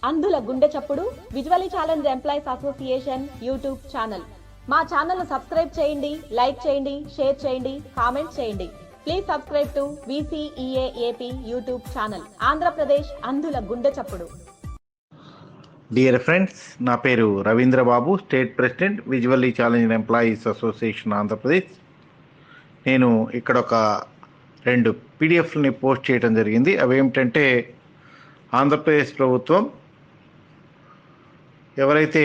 అంధుల గుండె చప్పుడు visually challenge employees association YouTube channel. మా ఛానల్ సబ్స్క్రైబ్ చేయండి, లైక్ చేయండి, షేర్ చేయండి, కామెంట్ చేయండి. Please subscribe to VCEAAP YouTube channel. Andhra Pradesh అంధుల గుండె చప్పుడు. డియర్ ఫ్రెండ్స్, నా పేరు Ravindra Babu, state president visually challenge employees association Andhra Pradesh. నేను ఇక్కడ ఒక 2 PDFలని పోస్ట్ చేయడం జరిగింది. అవి ఏమిటంటే, ఆంధ్రప్రదేశ్ ప్రభుత్వం ఎవరైతే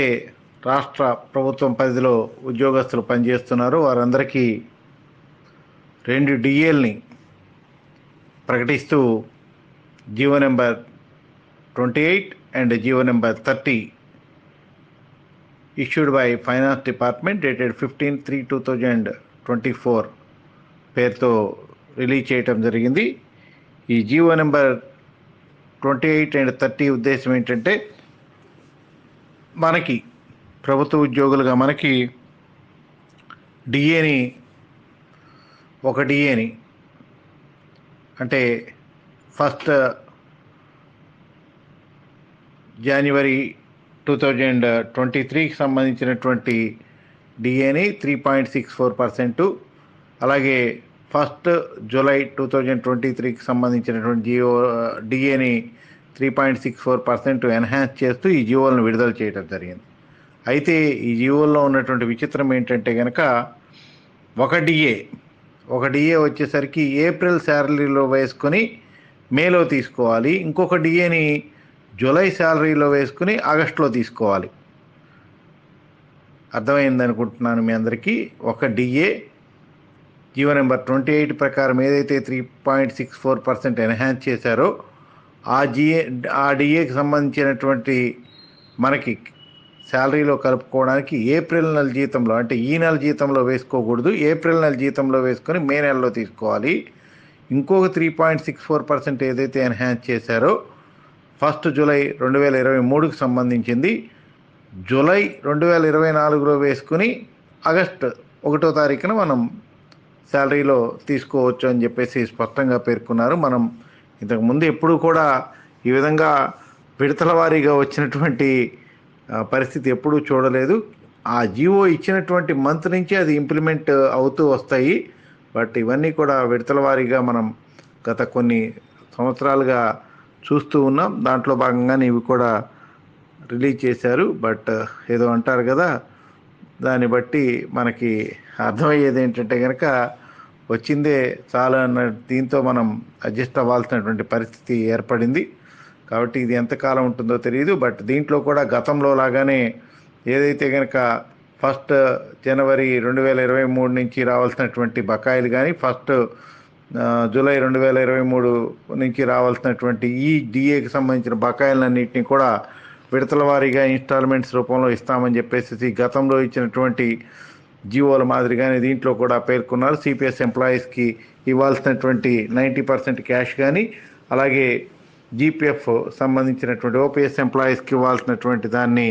రాష్ట్ర ప్రభుత్వం పరిధిలో ఉద్యోగస్తులు పనిచేస్తున్నారో వారందరికీ 2 DAల్ని ప్రకటిస్తూ GO number 28 and GO number 30 issued by Finance Department dated 15/3/2024 పేరుతో రిలీజ్ చేయటం జరిగింది. ఈ జీవో నెంబర్ 28 and 30 ఉద్దేశం ఏంటంటే, మనకి ప్రభుత్వ ఉద్యోగులుగా మనకి ఒక డిఏని అంటే 1st January 2023కి సంబంధించినటువంటి డిఏని 3.64%, అలాగే 1st July 2023కి సంబంధించినటువంటి డిఏని 3.64% ఎన్హాన్స్ చేస్తూ ఈ జీవోలను విడుదల చేయడం జరిగింది. అయితే ఈ జీవోల్లో ఉన్నటువంటి విచిత్రం ఏంటంటే కనుక, ఒక డిఏ వచ్చేసరికి ఏప్రిల్ శాలరీలో వేసుకొని మేలో తీసుకోవాలి, ఇంకొక డిఏని జూలై శాలరీలో వేసుకుని ఆగస్టులో తీసుకోవాలి. అర్థమైంది అనుకుంటున్నాను మీ అందరికీ. ఒక డిఏ జీవో నెంబర్ 28 ప్రకారం ఏదైతే 3.64% ఎన్హాన్స్ చేశారో ఆ డిఏకి సంబంధించినటువంటి మనకి శాలరీలో కలుపుకోవడానికి ఏప్రిల్ నెల జీతంలో, అంటే ఈ నెల జీతంలో వేసుకోకూడదు, ఏప్రిల్ నెల జీతంలో వేసుకొని మే నెలలో తీసుకోవాలి. ఇంకొక 3.64% ఏదైతే ఎన్హాన్స్ చేశారో 1st July 2023కి సంబంధించింది జూలై 2024లో వేసుకుని ఆగస్టు 1వ తారీఖున మనం శాలరీలో తీసుకోవచ్చు అని చెప్పేసి స్పష్టంగా పేర్కొన్నారు. మనం ఇంతకుముందు ఎప్పుడూ కూడా ఈ విధంగా విడతల వారీగా వచ్చినటువంటి పరిస్థితి ఎప్పుడూ చూడలేదు. ఆ జీవో ఇచ్చినటువంటి మంత్ నుంచి అది ఇంప్లిమెంట్ అవుతూ వస్తాయి. బట్ ఇవన్నీ కూడా విడతల వారీగా మనం గత కొన్ని సంవత్సరాలుగా చూస్తూ ఉన్నాం. దాంట్లో భాగంగానే ఇవి కూడా రిలీజ్ చేశారు. బట్ ఏదో అంటారు కదా, దాన్ని బట్టి మనకి అర్థమయ్యేది ఏంటంటే కనుక, వచ్చిందే చాలా అన్న దీంతో మనం అడ్జస్ట్ అవ్వాల్సినటువంటి పరిస్థితి ఏర్పడింది. కాబట్టి ఇది ఎంతకాలం ఉంటుందో తెలియదు. బట్ దీంట్లో కూడా గతంలో లాగానే ఏదైతే కనుక 1st January 2023 నుంచి రావాల్సినటువంటి బకాయిలు కానీ 1st July 2023 నుంచి రావాల్సినటువంటి ఈ డిఏకి సంబంధించిన బకాయిలన్నింటినీ కూడా విడతల వారీగా ఇన్స్టాల్మెంట్స్ రూపంలో ఇస్తామని చెప్పేసి గతంలో ఇచ్చినటువంటి జీవోల మాదిరిగానే దీంట్లో కూడా పేర్కొన్నారు. CPS ఎంప్లాయీస్కి ఇవ్వాల్సినటువంటి 90% క్యాష్ కానీ, అలాగే GPF సంబంధించినటువంటి OPS ఎంప్లాయీస్కి ఇవ్వాల్సినటువంటి దాన్ని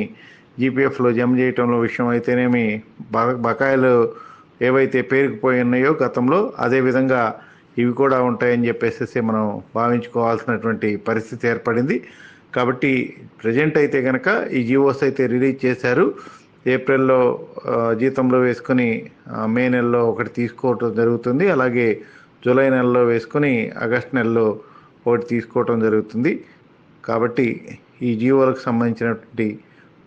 GPFలో జమ చేయటంలో విషయం అయితేనేమి, బకాయిలు ఏవైతే పేరుకుపోయి ఉన్నాయో గతంలో, అదేవిధంగా ఇవి కూడా ఉంటాయని చెప్పేసి మనం భావించుకోవాల్సినటువంటి పరిస్థితి ఏర్పడింది. కాబట్టి ప్రజెంట్ అయితే కనుక ఈ జీవోస్ అయితే రిలీజ్ చేశారు. ఏప్రిల్లో జీతంలో వేసుకొని మే నెలలో ఒకటి తీసుకోవటం జరుగుతుంది, అలాగే జూలై నెలలో వేసుకొని ఆగస్ట్ నెలలో ఒకటి తీసుకోవటం జరుగుతుంది. కాబట్టి ఈ జీవోలకు సంబంధించినటువంటి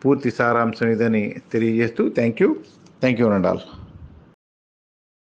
పూర్తి సారాంశం ఇదని తెలియజేస్తూ థ్యాంక్ యూ అండ్ ఆల్.